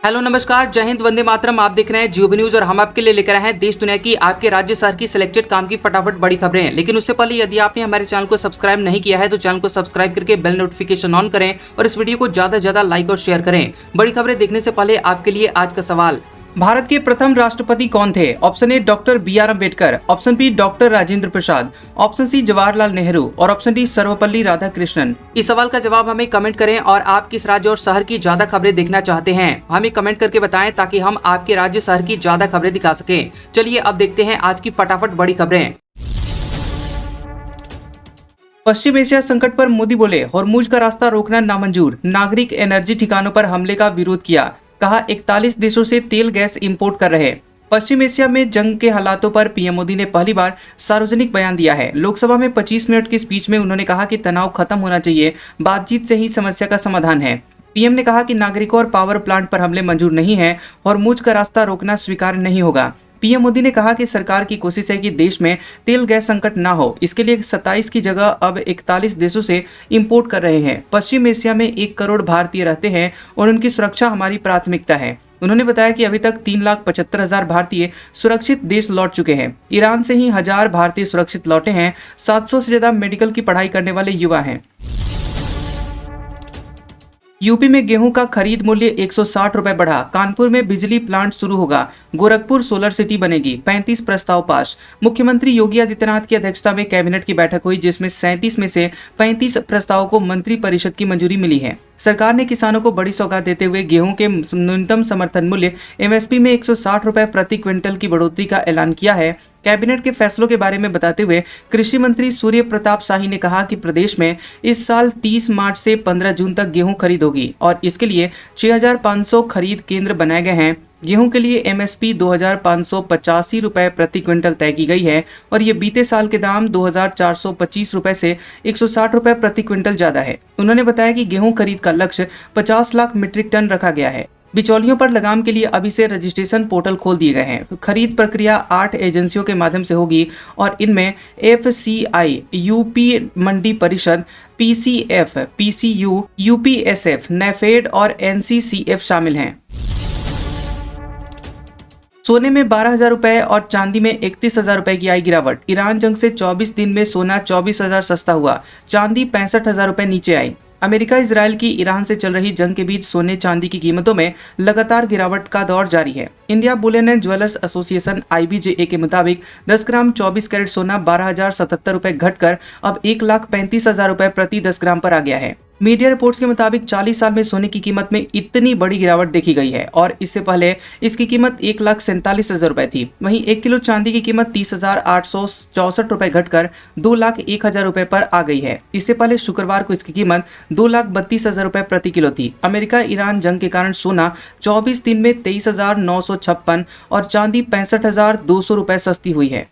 Hello नमस्कार, जय हिंद, वंदे मातरम। आप देख रहे हैं जियो न्यूज और हम आपके लिए लेकर आए हैं देश दुनिया की, आपके राज्य शहर की सिलेक्टेड काम की फटाफट बड़ी खबरें। लेकिन उससे पहले यदि आपने हमारे चैनल को सब्सक्राइब नहीं किया है तो चैनल को सब्सक्राइब करके बेल नोटिफिकेशन ऑन करें और इस वीडियो को ज्यादा से ज्यादा लाइक और शेयर करें। बड़ी खबरें देखने से पहले आपके लिए आज का सवाल, भारत के प्रथम राष्ट्रपति कौन थे? Option A doctor B R. Ambedkar, option B doctor Rajendra Prasad, option C Jawaharlal Nehru और ऑप्शन डी सर्वपल्ली राधाकृष्णन। इस सवाल का जवाब हमें कमेंट करें और आप किस राज्य और शहर की ज्यादा खबरें देखना चाहते हैं हमें कमेंट करके बताएं ताकि हम आपके राज्य शहर की ज्यादा खबरें दिखा सकें। चलिए अब देखते हैं आज की फटाफट बड़ी खबरें। पश्चिम एशिया संकट पर मोदी बोले, होर्मुज का रास्ता रोकना नामंजूर, नागरिक एनर्जी ठिकानों पर हमले का विरोध किया, कहा 41 देशों से तेल गैस इंपोर्ट कर रहे। पश्चिम एशिया में जंग के हालातों पर पीएम मोदी ने पहली बार सार्वजनिक बयान दिया है। लोकसभा में 25 मिनट की स्पीच में उन्होंने कहा कि तनाव खत्म होना चाहिए, बातचीत से ही समस्या का समाधान है। पीएम ने कहा कि नागरिकों और पावर प्लांट पर हमले मंजूर नहीं है, होर्मुज का रास्ता रोकना स्वीकार्य नहीं होगा। पीएम मोदी ने कहा कि सरकार की कोशिश है कि देश में तेल गैस संकट ना हो, इसके लिए 27 की जगह अब 41 देशों से इंपोर्ट कर रहे हैं। पश्चिम एशिया में 1 करोड़ भारतीय रहते हैं और उनकी सुरक्षा हमारी प्राथमिकता है। उन्होंने बताया कि अभी तक 3,75,000 भारतीय सुरक्षित देश लौट चुके हैं। ईरान से ही 1000 भारतीय सुरक्षित लौटे हैं। 700 से ज्यादा मेडिकल की पढ़ाई करने वाले युवा हैं। यूपी में गेहूं का खरीद मूल्य 160 रुपए बढ़ा, कानपुर में बिजली प्लांट शुरू होगा, गोरखपुर सोलर सिटी बनेगी, 35 प्रस्ताव पास। मुख्यमंत्री योगी आदित्यनाथ की अध्यक्षता में कैबिनेट की बैठक हुई जिसमें 37 में से 35 प्रस्तावों को मंत्री परिषद की मंजूरी मिली है। सरकार ने किसानों को बड़ी सौगात देते हुए गेहूं के न्यूनतम समर्थन मूल्य एमएसपी में 160 रुपए प्रति क्विंटल की बढ़ोतरी का ऐलान किया है। कैबिनेट के फैसलों के बारे में बताते हुए कृषि मंत्री सूर्य प्रताप शाही ने कहा कि प्रदेश में इस साल 30 मार्च से 15 जून तक गेहूं खरीद होगी और इसके लिए 6500 खरीद केंद्र बनाए गए हैं। गेहूं के लिए एमएसपी 2585 रुपए प्रति क्विंटल तय की गई है और ये बीते साल के दाम 2425 रुपए से 160 रुपए प्रति क्विंटल ज्यादा है। उन्होंने बताया कि गेहूं खरीद का लक्ष्य 50 लाख मीट्रिक टन रखा गया है। बिचौलियों पर लगाम के लिए अभी से रजिस्ट्रेशन पोर्टल खोल दिए गए हैं। खरीद प्रक्रिया 8 एजेंसियों के माध्यम से होगी और इनमें एफसीआई, यूपी मंडी परिषद, पीसीएफ, पीसीयू, यूपीएसएफ, नेफेड और एनसीसीएफ शामिल हैं। सोने में 12,000 रुपए और चांदी में 31,000 रुपए की आई गिरावट। ईरान जंग से 24 दिन में सोना 24,000 सस्ता हुआ, चांदी 65,000 रुपए नीचे आई। अमेरिका इजराइल की ईरान से चल रही जंग के बीच सोने चांदी की कीमतों में लगातार गिरावट का दौर जारी है। India Boolean and jewellers association IBJA के मुताबिक 10 ग्राम 24 कैरेट सोना 12,077 रुपए घटकर अब 1,35,000 रुपए प्रति 10 ग्राम पर आ गया है। मीडिया रिपोर्ट्स के मुताबिक 40 साल में सोने की कीमत में इतनी बड़ी गिरावट देखी गई है और इससे पहले इसकी कीमत 1,47,000 रुपए थी। वहीं 1 किलो चांदी की कीमत 30,864 रुपए घटकर 2,01,000 रुपए पर आ गई है। इससे पहले शुक्रवार को इसकी कीमत 2,32,000 रुपए प्रति किलो थी। अमेरिका ईरान जंग के कारण सोना 24 दिन में 23,956 और चांदी 65,200 रुपए सस्ती हुई है।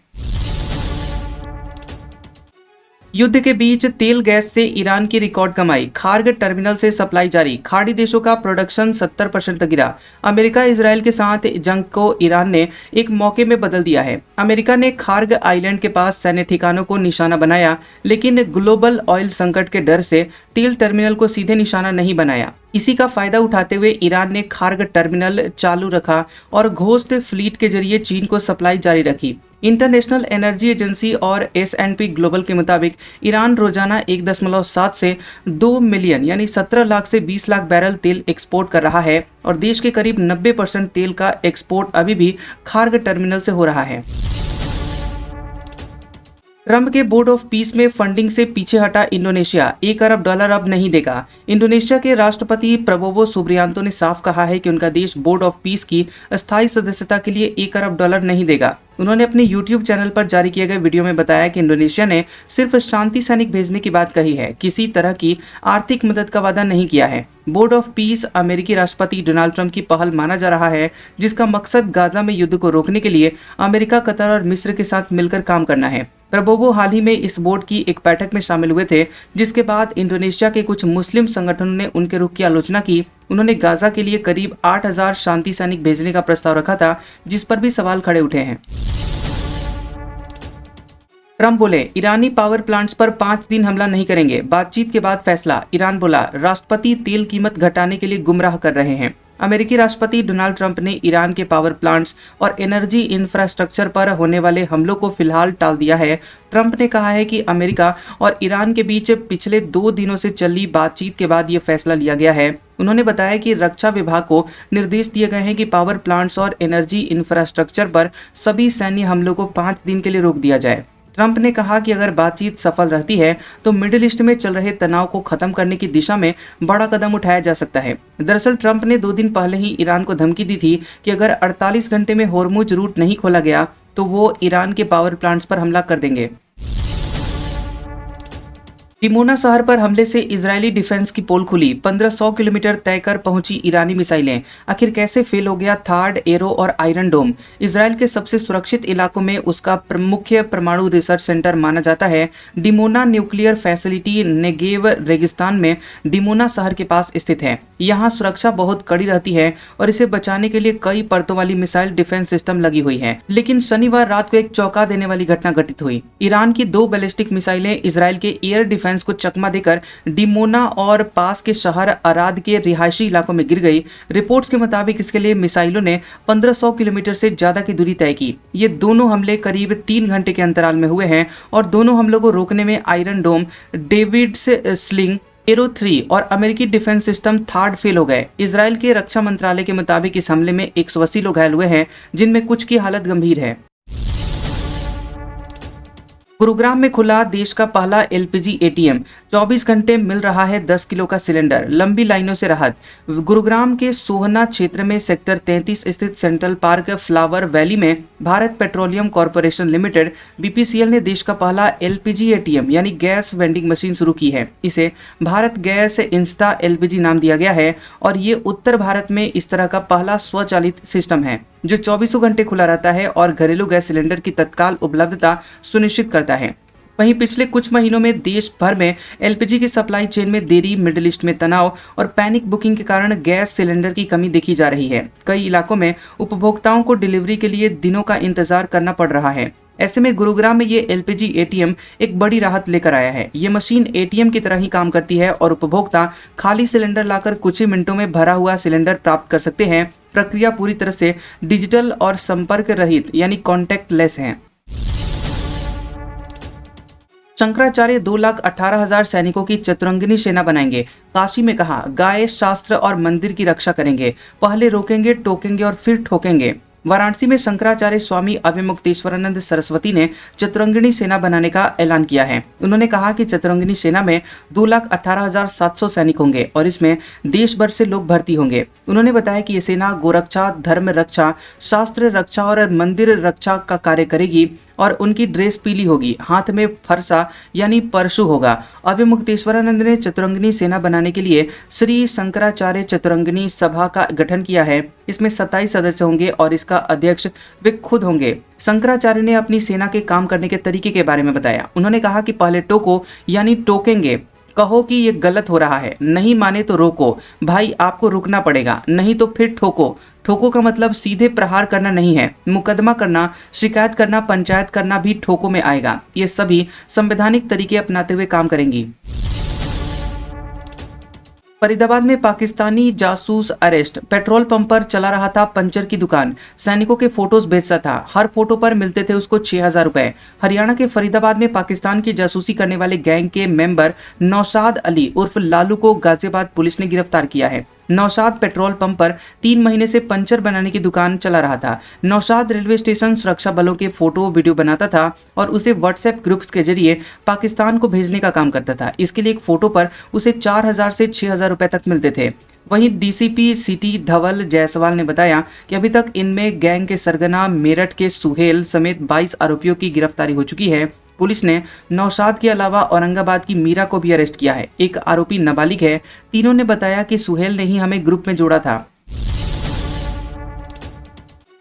युद्ध के बीच तेल गैस से ईरान की रिकॉर्ड कमाई, खार्ग टर्मिनल से सप्लाई जारी, खाड़ी देशों का प्रोडक्शन 70% तक गिरा। अमेरिका इजराइल के साथ जंग को ईरान ने एक मौके में बदल दिया है। अमेरिका ने खार्ग आइलैंड के पास सैन्य ठिकानों को निशाना बनाया, लेकिन ग्लोबल ऑयल संकट के डर से तेल टर्मिनल को सीधे निशाना नहीं बनाया। इसी का फायदा उठाते हुए ईरान ने खार्ग टर्मिनल चालू रखा और घोस्ट फ्लीट के जरिए चीन को सप्लाई जारी रखी। इंटरनेशनल एनर्जी एजेंसी और S&P ग्लोबल के मुताबिक ईरान रोजाना 1.7 से 2 मिलियन यानी 17 लाख से 20 लाख बैरल तेल एक्सपोर्ट कर रहा है और देश के करीब 90% तेल का एक्सपोर्ट अभी भी खार्ग टर्मिनल से हो रहा है। ट्रंप के बोर्ड ऑफ पीस में फंडिंग से पीछे हटा इंडोनेशिया, $1 अरब अब नहीं देगा। इंडोनेशिया के राष्ट्रपति प्रबोवो सुबियांतो ने साफ कहा है कि उनका देश बोर्ड ऑफ पीस की अस्थायी सदस्यता के लिए $1 अरब नहीं देगा। उन्होंने अपने YouTube चैनल पर जारी किए गए वीडियो में बताया कि इंडोनेशिया ने सिर्फ शांति सैनिक भेजने की बात कही है, किसी तरह की आर्थिक मदद का वादा नहीं किया है। बोर्ड ऑफ पीस अमेरिकी राष्ट्रपति डोनाल्ड ट्रंप की पहल माना जा रहा है, जिसका मकसद गाजा में युद्ध को रोकने के लिए अमेरिका, कतर और मिस्र के साथ मिलकर काम करना है। प्रबोवो हाल ही में इस बोर्ड की एक बैठक में शामिल हुए थे, जिसके बाद इंडोनेशिया के कुछ मुस्लिम संगठनों ने उनके रुख की आलोचना की। उन्होंने गाजा के लिए करीब 8,000 शांति सैनिक भेजने का प्रस्ताव रखा था, जिस पर भी सवाल खड़े उठे हैं। ट्रंप बोले, ईरानी पावर प्लांट्स पर 5 दिन हमला नहीं करेंगे, बातचीत के बाद फैसला। ईरान बोला, राष्ट्रपति तेल कीमत घटाने के लिए गुमराह कर रहे हैं। अमेरिकी राष्ट्रपति डोनाल्ड ट्रंप ने ईरान के पावर प्लांट्स और एनर्जी इंफ्रास्ट्रक्चर पर होने वाले हमलों को फिलहाल टाल दिया है। ट्रंप ने कहा है कि अमेरिका और ईरान के बीच पिछले 2 दिनों से चली बातचीत के बाद ये फैसला लिया गया है। उन्होंने बताया कि रक्षा विभाग को निर्देश दिए गए हैं कि पावर प्लांट्स और एनर्जी इंफ्रास्ट्रक्चर पर सभी सैन्य हमलों को 5 दिन के लिए रोक दिया जाए। ट्रंप ने कहा कि अगर बातचीत सफल रहती है तो मिडिल ईस्ट में चल रहे तनाव को खत्म करने की दिशा में बड़ा कदम उठाया जा सकता है। दरअसल ट्रंप ने 2 दिन पहले ही ईरान को धमकी दी थी कि अगर 48 घंटे में होर्मुज रूट नहीं खोला गया तो वो ईरान के पावर प्लांट्स पर हमला कर देंगे। डिमोना शहर पर हमले से इजरायली डिफेंस की पोल खुली। 1500 किलोमीटर तय कर पहुंची ईरानी मिसाइलें। आखिर कैसे फेल हो गया थार्ड एरो और आयरन डोम? इजरायल के सबसे सुरक्षित इलाकों में उसका मुख्य परमाणु रिसर्च सेंटर माना जाता है। डिमोना न्यूक्लियर फैसिलिटी नेगेव रेगिस्तान में डिमोना शहर के पास स्थित है। यहाँ सुरक्षा बहुत कड़ी रहती है और इसे बचाने के लिए कई परतों वाली मिसाइल डिफेंस सिस्टम लगी हुई है। लेकिन शनिवार रात को एक चौंका देने वाली घटना घटित हुई। ईरान की 2 बैलिस्टिक मिसाइलें इजरायल के एयर डिफेंस को चकमा देकर डिमोना और पास के शहर अराद के रिहायशी इलाकों में गिर गई। रिपोर्ट्स के मुताबिक इसके लिए मिसाइलों ने 1500 किलोमीटर से ज्यादा की दूरी तय की। ये दोनों हमले करीब 3 घंटे के अंतराल में हुए हैं और दोनों हमलों को रोकने में आयरन डोम, डेविड्स स्लिंग, एरो 3 और अमेरिकी डिफेंस सिस्टम थार्ड फेल हो गए। इजरायल के रक्षा मंत्रालय के मुताबिक इस हमले में 180 लोग घायल हुए हैं, जिनमें कुछ की हालत गंभीर है। गुरुग्राम में खुला देश का पहला एलपीजी एटीएम। 24 घंटे मिल रहा है 10 किलो का सिलेंडर। लंबी लाइनों से राहत। गुरुग्राम के सोहना क्षेत्र में सेक्टर 33 स्थित सेंट्रल पार्क फ्लावर वैली में Bharat petroleum corporation limited BPCL ने देश का पहला एलपीजी एटीएम यानी गैस वेंडिंग मशीन शुरू की है। इसे भारत गैस इंस्टा एलपीजी नाम दिया गया है और ये उत्तर भारत में इस तरह का पहला स्वचालित सिस्टम है जो 24 घंटे खुला रहता है और घरेलू गैस सिलेंडर की तत्काल उपलब्धता सुनिश्चित करता है। वहीं पिछले कुछ महीनों में देश भर में एलपीजी की सप्लाई चेन में देरी, मिडिल ईस्ट में तनाव और पैनिक बुकिंग के कारण गैस सिलेंडर की कमी देखी जा रही है। कई इलाकों में उपभोक्ताओं को डिलीवरी के लिए दिनों का इंतजार करना पड़ रहा है। ऐसे में गुरुग्राम में ये एलपीजी एटीएम एक बड़ी राहत लेकर आया है। ये मशीन एटीएम की तरह ही काम करती है और उपभोक्ता खाली सिलेंडर लाकर कुछ ही मिनटों में भरा हुआ सिलेंडर प्राप्त कर सकते हैं। प्रक्रिया पूरी तरह से डिजिटल और संपर्क रहित यानी कॉन्टैक्टलेस है। शंकराचार्य 2,18,000 सैनिकों की चतुरंगिनी सेना बनाएंगे। काशी में कहा, गाय, शास्त्र और मंदिर की रक्षा करेंगे। पहले रोकेंगे, टोकेंगे और फिर ठोकेंगे। वाराणसी में शंकराचार्य स्वामी अभिमुक्तेश्वरानंद सरस्वती ने चतुरंगिणी सेना बनाने का ऐलान किया है। उन्होंने कहा कि चतुरंगिणी सेना में 2,18,700 सैनिक होंगे और इसमें देश भर से लोग भर्ती होंगे। उन्होंने बताया कि ये सेना गोरक्षा, धर्म रक्षा, शास्त्र रक्षा और मंदिर रक्षा का कार्य करेगी और उनकी ड्रेस पीली होगी। हाथ में फरसा यानी परशु होगा। अभिमुक्तेश्वरानंद ने चतुरंगिणी सेना बनाने के लिए श्री शंकराचार्य चतुरंगिणी सभा का गठन किया है। इसमें 27 सदस्य होंगे और इसका अध्यक्ष वे खुद होंगे। शंकराचार्य ने अपनी सेना के काम करने के तरीके के बारे में बताया। उन्होंने कहा कि पहले टोको यानी टोकेंगे, कहो कि ये गलत हो रहा है, नहीं माने तो रोको, भाई आपको रुकना पड़ेगा, नहीं तो फिर ठोको। ठोको का मतलब सीधे प्रहार करना नहीं है, मुकदमा करना, शिकायत करना, पंचायत करना भी ठोको में आएगा। ये सभी संवैधानिक तरीके अपनाते हुए काम करेंगी। फरीदाबाद में पाकिस्तानी जासूस अरेस्ट। पेट्रोल पंप पर चला रहा था पंचर की दुकान। सैनिकों के फोटोज भेजता था। हर फोटो पर मिलते थे उसको 6,000 रुपए। हरियाणा के फरीदाबाद में पाकिस्तान की जासूसी करने वाले गैंग के मेंबर नौशाद अली उर्फ लालू को गाजियाबाद पुलिस ने गिरफ्तार किया है। नौशाद पेट्रोल पंप पर 3 महीने से पंचर बनाने की दुकान चला रहा था। नौशाद रेलवे स्टेशन सुरक्षा बलों के फोटो वीडियो बनाता था और उसे व्हाट्सएप ग्रुप्स के जरिए पाकिस्तान को भेजने का काम करता था। इसके लिए एक फोटो पर उसे 4,000 से 6,000 रुपए तक मिलते थे। वहीं डीसीपी सिटी धवल जायसवाल ने बताया कि अभी तक इनमें गैंग के सरगना मेरठ के सुहेल समेत 22 आरोपियों की गिरफ्तारी हो चुकी है। पुलिस ने नौशाद के अलावा औरंगाबाद की मीरा को भी अरेस्ट किया है। एक आरोपी नाबालिग है। तीनों ने बताया कि सुहेल ने ही हमें ग्रुप में जोड़ा था।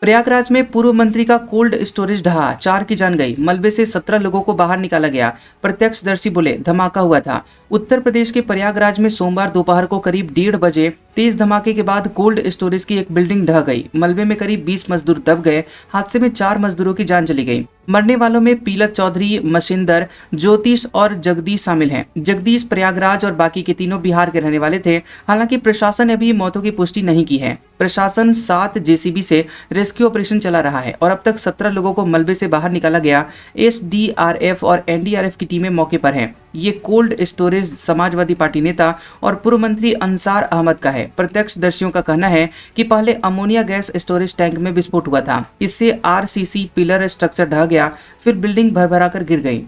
प्रयागराज में पूर्व मंत्री का कोल्ड स्टोरेज ढहा, 4 की जान गई। मलबे से 17 लोगों को बाहर निकाला गया। प्रत्यक्षदर्शी बोले धमाका हुआ था। उत्तर प्रदेश के प्रयागराज में सोमवार दोपहर को करीब 1:30 बजे तेज धमाके के बाद कोल्ड स्टोरेज की एक बिल्डिंग ढह गई। मलबे में करीब 20 मजदूर दब गए। हादसे में 4 मजदूरों की जान चली गई। मरने वालों में पीलत चौधरी, मशिंदर, ज्योतिष और जगदीश शामिल हैं। जगदीश प्रयागराज और बाकी के तीनों बिहार के रहने वाले थे। हालांकि प्रशासन ने अभी मौतों की पुष्टि नहीं की है। प्रशासन 7 जेसीबी से रेस्क्यू ऑपरेशन चला रहा है और अब तक 17 लोगों को मलबे से बाहर निकाला गया। एसडीआरएफ और एनडीआरएफ की टीमें मौके पर हैं। ये कोल्ड स्टोरेज समाजवादी पार्टी नेता और पूर्व मंत्री अंसार अहमद का है। प्रत्यक्षदर्शियों का कहना है कि पहले अमोनिया गैस स्टोरेज टैंक में विस्फोट हुआ था। इससे आरसीसी पिलर स्ट्रक्चर ढह गया, फिर बिल्डिंग भरभरा कर गिर गई।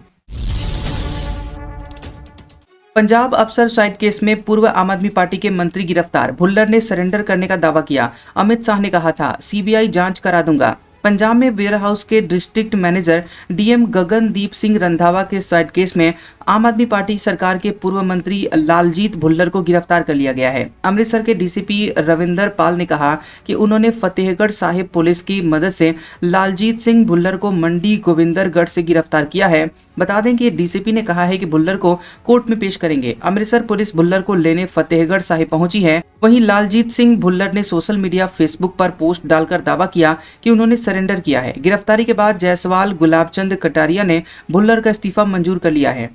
पंजाब अफसर साइड केस में पूर्व आम आदमी पार्टी के मंत्री गिरफ्तार। भुल्लर ने सरेंडर करने का दावा किया। अमित शाह ने कहा था, सीबीआई जांच करा दूंगा। पंजाब में वेयर हाउस के district manager DM Gagandeep Singh Randhawa के साइड केस में आम आदमी पार्टी सरकार के पूर्व मंत्री लालजीत भुल्लर को गिरफ्तार कर लिया गया है। अमृतसर के डीसीपी रविंदर पाल ने कहा कि उन्होंने फतेहगढ़ साहिब पुलिस की मदद से लालजीत सिंह भुल्लर को मंडी गोविंदरगढ़ से गिरफ्तार किया है। बता दें कि डीसीपी ने कहा है कि भुल्लर को कोर्ट में पेश करेंगे। अमृतसर पुलिस भुल्लर को लेने फतेहगढ़ साहिब पहुंची है। वहीं लालजीत सिंह भुल्लर ने सोशल मीडिया फेसबुक पर पोस्ट डालकर दावा किया कि उन्होंने सरेंडर किया है। गिरफ्तारी के बाद जायसवाल गुलाबचंद कटारिया ने भुल्लर का इस्तीफा मंजूर कर लिया है।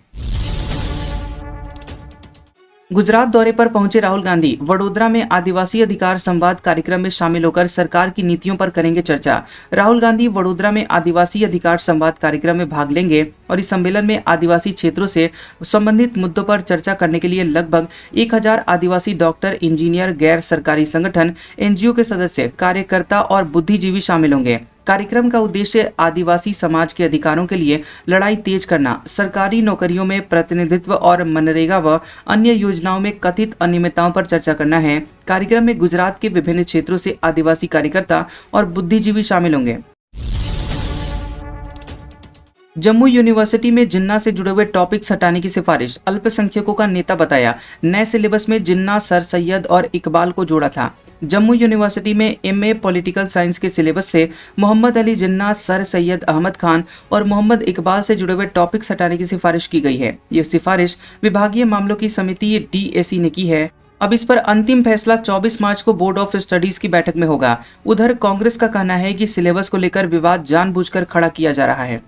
गुजरात दौरे पर पहुंचे राहुल गांधी वडोदरा में आदिवासी अधिकार संवाद कार्यक्रम में शामिल होकर सरकार की नीतियों पर करेंगे चर्चा। राहुल गांधी वडोदरा में आदिवासी अधिकार संवाद कार्यक्रम में भाग लेंगे और इस सम्मेलन में आदिवासी क्षेत्रों से संबंधित मुद्दों पर चर्चा करने के लिए लगभग 1000 आदिवासी डॉक्टर, इंजीनियर, गैर सरकारी संगठन, एनजीओ के सदस्य, कार्यकर्ता और बुद्धिजीवी शामिल होंगे। कार्यक्रम का उद्देश्य आदिवासी समाज के अधिकारों के लिए लड़ाई तेज करना, सरकारी नौकरियों में प्रतिनिधित्व और मनरेगा व अन्य योजनाओं में कथित अनियमितताओं पर चर्चा करना है। कार्यक्रम में गुजरात के विभिन्न क्षेत्रों से आदिवासी कार्यकर्ता और बुद्धिजीवी शामिल होंगे। जम्मू यूनिवर्सिटी में जिन्ना से जुड़े हुए टॉपिक्स हटाने की सिफारिश, अल्पसंख्यकों का नेता बताया। नए सिलेबस में जिन्ना, सर सैयद और इकबाल को जोड़ा था। जम्मू यूनिवर्सिटी में एमए पॉलिटिकल साइंस के सिलेबस से मोहम्मद अली जिन्ना, सर सैयद अहमद खान और मोहम्मद इकबाल से जुड़े हुए टॉपिक्स हटाने की सिफारिश की गई है। ये सिफारिश विभागीय मामलों की समिति डीएसी ने की है। अब इस पर अंतिम फैसला 24 मार्च को बोर्ड ऑफ स्टडीज की बैठक में होगा। उधर कांग्रेस का कहना है कि सिलेबस को लेकर विवाद जानबूझकर खड़ा किया जा रहा है।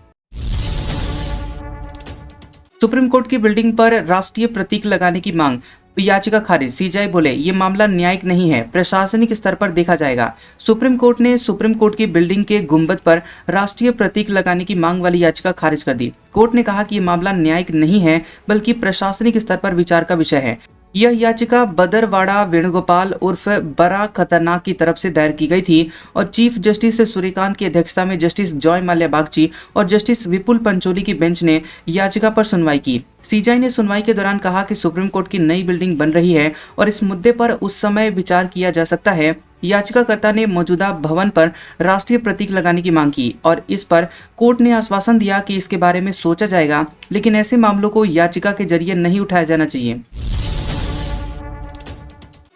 सुप्रीम कोर्ट की बिल्डिंग पर राष्ट्रीय प्रतीक लगाने की मांग, याचिका खारिज। सीजेआई बोले ये मामला न्यायिक नहीं है, प्रशासनिक स्तर पर देखा जाएगा। सुप्रीम कोर्ट ने सुप्रीम कोर्ट की बिल्डिंग के गुंबद पर राष्ट्रीय प्रतीक लगाने की मांग वाली याचिका खारिज कर दी। कोर्ट ने कहा कि ये मामला न्यायिक नहीं है बल्कि प्रशासनिक स्तर पर विचार का विषय है। यह याचिका बदरवाड़ा वेणुगोपाल उर्फ बड़ा खतरनाक की तरफ से दायर की गई थी और चीफ जस्टिस सूर्यकांत की अध्यक्षता में जस्टिस जॉय माल्या बागची और जस्टिस विपुल पंचोली की बेंच ने याचिका पर सुनवाई की। सीजेआई ने सुनवाई के दौरान कहा कि सुप्रीम कोर्ट की नई बिल्डिंग बन रही है और इस मुद्दे पर उस समय विचार किया जा सकता है। याचिकाकर्ता ने मौजूदा भवन पर राष्ट्रीय प्रतीक लगाने की मांग की और इस पर कोर्ट ने आश्वासन दिया कि इसके बारे में सोचा जाएगा, लेकिन ऐसे मामलों को याचिका के जरिए नहीं उठाया जाना चाहिए।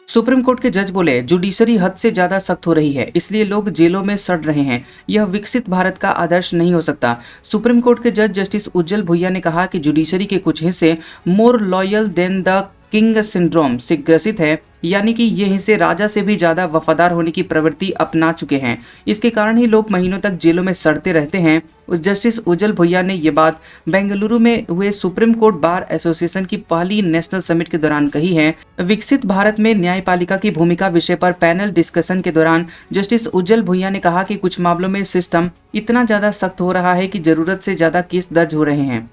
सुप्रीम कोर्ट के जज बोले जुडिशरी हद से ज्यादा सख्त हो रही है, इसलिए लोग जेलों में सड़ रहे हैं। यह विकसित भारत का आदर्श नहीं हो सकता। सुप्रीम कोर्ट के जज जस्टिस उज्जवल भुइया ने कहा कि जुडिशरी के कुछ हिस्से more loyal than the king syndrome से ग्रसित है, यानी कि ये हिस्से राजा से भी ज्यादा वफादार होने की प्रवृत्ति अपना चुके हैं। इसके कारण ही लोग महीनों तक जेलों में सड़ते रहते हैं। उस जस्टिस उज्जवल भुइया ने ये बात बेंगलुरु में हुए सुप्रीम कोर्ट बार एसोसिएशन की पहली नेशनल समिट के दौरान कही है। विकसित भारत में न्यायपालिका की भूमिका विषय पर पैनल डिस्कशन के दौरान जस्टिस उज्जवल भुइया ने कहा कि कुछ मामलों में सिस्टम इतना ज्यादा सख्त हो रहा है कि जरूरत से ज्यादा केस दर्ज हो रहे हैं।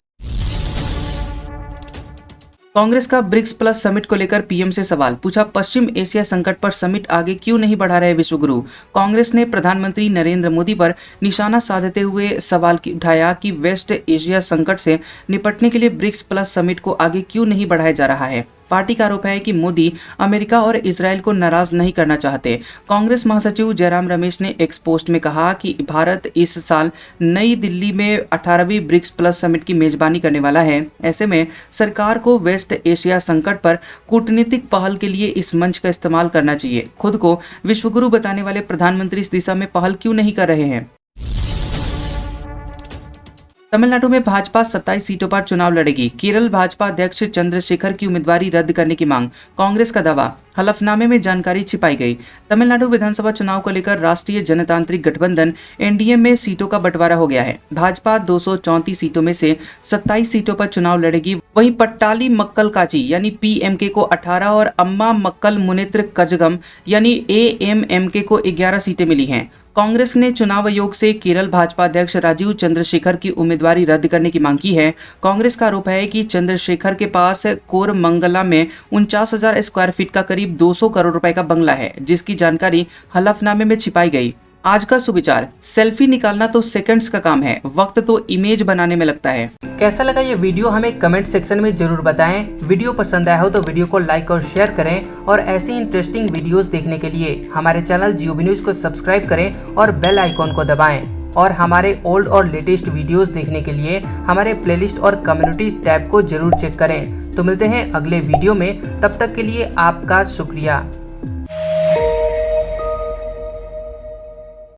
कांग्रेस का ब्रिक्स प्लस समिट को लेकर पीएम से सवाल पूछा, पश्चिम एशिया संकट पर समिट आगे क्यों नहीं बढ़ा रहे विश्वगुरु। कांग्रेस ने प्रधानमंत्री नरेंद्र मोदी पर निशाना साधते हुए सवाल उठाया कि वेस्ट एशिया संकट से निपटने के लिए ब्रिक्स प्लस समिट को आगे क्यों नहीं बढ़ाया जा रहा है। पार्टी का आरोप है कि मोदी अमेरिका और इजराइल को नाराज नहीं करना चाहते। कांग्रेस महासचिव जयराम रमेश ने एक पोस्ट में कहा कि भारत इस साल नई दिल्ली में 18वीं ब्रिक्स प्लस समिट की मेजबानी करने वाला है। ऐसे में सरकार को वेस्ट एशिया संकट पर कूटनीतिक पहल के लिए इस मंच का इस्तेमाल करना चाहिए। खुद को विश्वगुरु बताने वाले प्रधानमंत्री इस दिशा में पहल क्यों नहीं कर रहे हैं। तमिलनाडु में भाजपा 27 सीटों पर चुनाव लड़ेगी। केरल भाजपा अध्यक्ष चंद्रशेखर की उम्मीदवारी रद्द करने की मांग, कांग्रेस का दावा। हलफनामे में जानकारी छिपाई गई। तमिलनाडु विधानसभा चुनाव को लेकर राष्ट्रीय जनतांत्रिक गठबंधन एनडीए में सीटों का बंटवारा हो गया है। भाजपा 234 सीटों में से 27 सीटों पर चुनाव लड़ेगी। वहीं पट्टाली मक्कल काची यानी पीएमके को 18 और अम्मा मक्कल मुनेत्र कजगम यानी एएमएमके को 11 सीटें मिली हैं। कांग्रेस ने चुनाव आयोग से केरल भाजपा अध्यक्ष राजीव चंद्रशेखर की उम्मीदवारी रद्द करने की मांग की है। कांग्रेस का आरोप है कि चंद्रशेखर के पास कोरमंगला में 49,000 स्क्वायर फीट का करीब 200 करोड़ रुपए का बंगला है, जिसकी जानकारी हलफनामे में छिपाई गई। आज का सुविचार, सेल्फी निकालना तो सेकंड्स का काम है, वक्त तो इमेज बनाने में लगता है। कैसा लगा ये वीडियो हमें कमेंट सेक्शन में जरूर बताएं। वीडियो पसंद आया हो तो वीडियो को लाइक और शेयर करें और ऐसी इंटरेस्टिंग वीडियोस देखने के लिए हमारे चैनल जियोबी न्यूज को सब्सक्राइब करें और बेल आइकॉन को दबाएं। और हमारे ओल्ड और लेटेस्ट वीडियोस देखने के लिए हमारे प्लेलिस्ट और कम्युनिटी टैब को जरूर चेक करें। तो मिलते हैं अगले वीडियो में, तब तक के लिए आपका शुक्रिया।